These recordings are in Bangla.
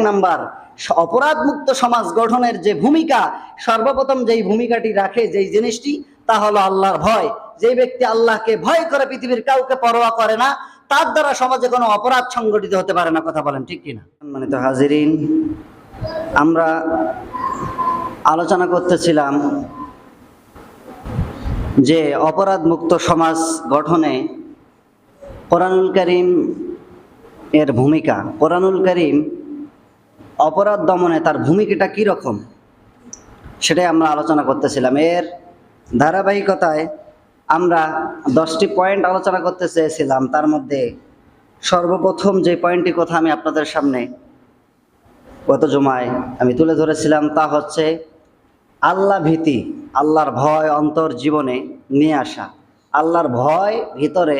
নাম্বার অপরাধ মুক্ত সমাজ গঠনের যে ভূমিকা, সর্বপ্রথম যেই ভূমিকাটি রাখে, যেই জিনিসটি, তা হলো আল্লাহর ভয়। যে ব্যক্তি আল্লাহকে ভয় করে, পৃথিবীর কাউকে পরোয়া করে না, তার দ্বারা সমাজে কোনো অপরাধ সংগঠিত হতে পারে না। কথা বলেন ঠিক কিনা? সম্মানিত হাজিরিন, আমরা আলোচনা করতেছিলাম যে অপরাধ মুক্ত সমাজ গঠনে কোরআনুল কারীম এর ভূমিকা, কোরআনুল কারীম অপরাধ দমনে তার ভূমিকাটা কি রকম, সেটাই আমরা আলোচনা করতেছিলাম। এর ধারাবাহিকতায় আমরা 10টি পয়েন্ট আলোচনা করতে চেয়েছিলাম। তার মধ্যে সর্বপ্রথম যে পয়েন্টটি কথা আমি আপনাদের সামনে গত জুমায় আমি তুলে ধরেছিলাম, তা হচ্ছে আল্লাহ ভীতি, আল্লাহর ভয় অন্তর জীবনে নিয়ে আসা। আল্লাহর ভয় ভিতরে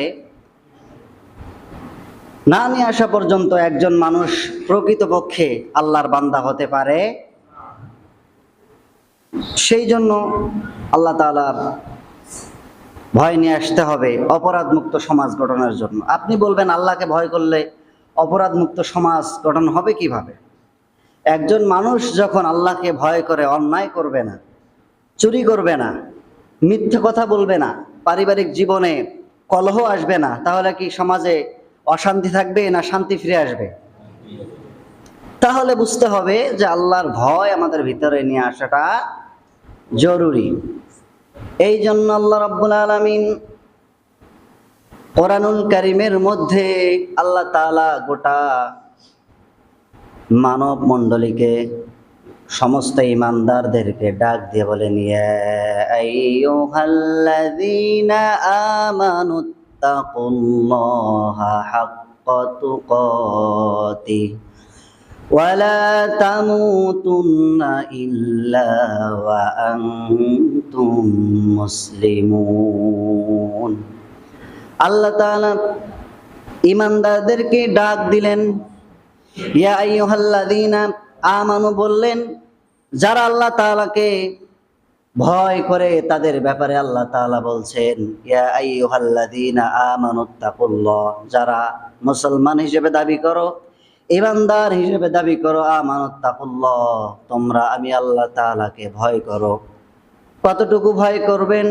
না নিয়ে আসা পর্যন্ত একজন মানুষ প্রকৃতপক্ষে আল্লাহর বান্দা হতে পারে। সেই জন্য আল্লাহ তাআলার ভয় নিয়ে আসতে হবে অপরাধ মুক্ত সমাজ গঠনের জন্য। আপনি বলবেন, আল্লাহকে ভয় করলে অপরাধ মুক্ত সমাজ গঠন হবে কিভাবে? একজন মানুষ যখন আল্লাহকে ভয় করে অন্যায় করবে না, চুরি করবে না, মিথ্যে কথা বলবে না, পারিবারিক জীবনে কলহ আসবে না, তাহলে কি সমাজে অশান্তি থাকবে না শান্তি ফিরে আসবে? তাহলে বুঝতে হবে যে আল্লাহর ভয় আমাদের ভিতরে নিয়ে আসাটা জরুরি। এই জন্য আল্লাহ রাব্বুল আলামিন কোরআনুল কারীমের মধ্যে আল্লাহ তাআলা গোটা মানব মণ্ডলীকে, সমস্ত ঈমানদারদেরকে ডাক দিয়ে বলেন, ইয়া আইয়ুহাল্লাযীনা আমানুত্তাকুল্লাহা হাক্কা তুকাতিহি ওয়া লা তামুতুন্না ইল্লা ওয়া আনতুম মুসলিমুন। আল্লাহ তাআলা ঈমানদারদেরকে ডাক দিলেন, ইয়া আইয়ুহাল্লাযীনা আমানু বললেন, যারা আল্লাহ তাআলাকে ভয় করে তাদের ব্যাপারে আল্লাহ তাআলা বলছেন, ইয়া আইয়ুহাল্লাযীনা আমানুত্তাকুল্লাহ, যারা মুসলমান হিসেবে দাবি করো, ঈমানদার হিসেবে দাবি করো, আমানুত্তাকুল্লাহ, তোমরা আমি আল্লাহ তাআলাকে ভয় করো। কতটুকু ভয় করবেন?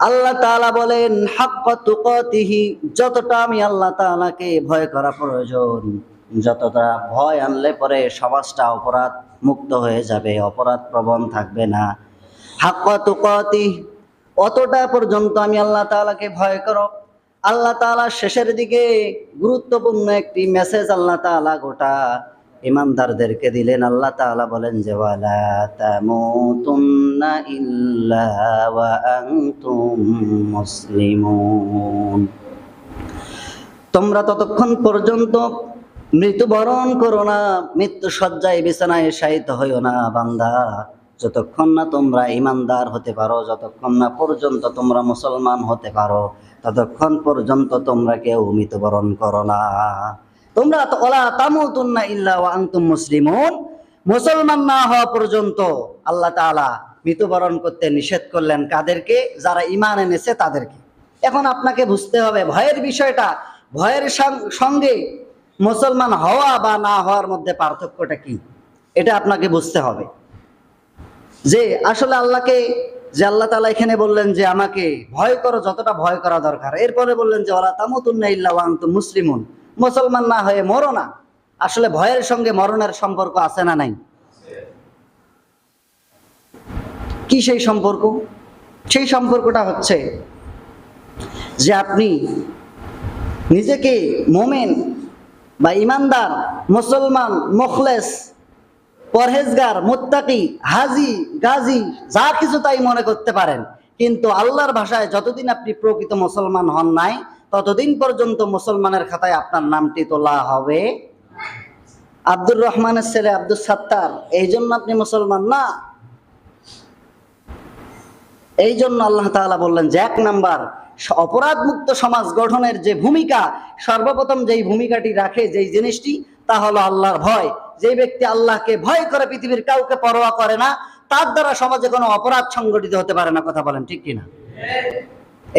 আল্লাহ তাআলা বলেন, হাক্কা তুকাতিহি, যতটা আমি আল্লাহ তাআলাকে ভয় করা প্রয়োজন, যতটা ভয় আনলে পরে সমাজটা অপরাধ মুক্ত হয়ে যাবে, অপরাধ প্রবণ থাকবে না। হাক্কা তুকাতিহি, অতটা পর্যন্ত আমি আল্লাহ তাআলাকে ভয় করো। আল্লাহ তাআলা শেষের দিকে গুরুত্বপূর্ণ একটি মেসেজ আল্লাহ তাআলা গোটা ঈমানদারদেরকে দিলেন। আল্লাহ তাআলা বলেন যে, ওয়ালা তামুতুন্না ইল্লা ওয়া আনতুম মুসলিমুন, তোমরা ততক্ষণ পর্যন্ত মৃত্যুবরণ করো না, মৃত্যু শয্যায় বিছানায় শায়িত হইও না বান্দা, যতক্ষণ না তোমরা ঈমানদার হতে পারো, যতক্ষণ না পর্যন্ত তোমরা মুসলমান হতে পারো, ততক্ষণ পর্যন্ত তোমরা কেউ মৃত্যুবরণ করো না। তোমরা তো ওয়ালা তামুতুন্না ইল্লা ওয়া আনতুম মুসলিমুন, মুসলমান না হওয়া পর্যন্ত আল্লাহ তাআলা মৃত্যুবরণ করতে নিষেধ করলেন। কাদেরকে? যারা ঈমান এনেছে তাদেরকে। এখন আপনাকে বুঝতে হবে ভয়ের বিষয়টা, ভয়ের সঙ্গে মুসলমান হওয়া বা না হওয়ার মধ্যে পার্থক্যটা কি, এটা আপনাকে বুঝতে হবে। যে আসলে আল্লাহকে, যে আল্লাহ তাআলা এখানে বললেন যে আমাকে ভয় করো যতটা ভয় করা দরকার, এরপরে বললেন যে ওয়ালা তামুতুন্না ইল্লা ওয়া আনতুম মুসলিমুন, মুসলমান না হয়ে মরো না। আসলে ভয়ের সঙ্গে মরণের সম্পর্ক আছে না নাই? কি সেই সম্পর্ক? সেই সম্পর্কটা হচ্ছে যে আপনি নিজেকে মোমেন বা ঈমানদার, মুসলমান, মুখলেস, পরহেজগার, মুত্তাকি, হাজি, গাজী, যা কিছু তাই মনে করতে পারেন, কিন্তু আল্লাহর ভাষায় যতদিন আপনি প্রকৃত মুসলমান হন নাই, ততদিন পর্যন্ত মুসলমানের খাতায় আপনার নামটি তোলা হবে আব্দুর রহমানের ছেলে আব্দুল সাত্তার। এই জন্য আপনি মুসলমান না। এই জন্য আল্লাহ তাআলা বললেন যে 1 নাম্বার অপরাধ মুক্ত সমাজ গঠনের যে ভূমিকা, সর্বপ্রথম যেই ভূমিকাটি রাখে, যেই জিনিসটি, তা হলো আল্লাহর ভয়। যে ব্যক্তি আল্লাহকে ভয় করে, পৃথিবীর কাউকে পরোয়া করে না, তার দ্বারা সমাজে কোনো অপরাধ সংগঠিত হতে পারে না। কথা বলেন ঠিক কিনা?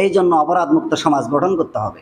এই জন্য অপরাধ মুক্ত সমাজ গঠন করতে হবে।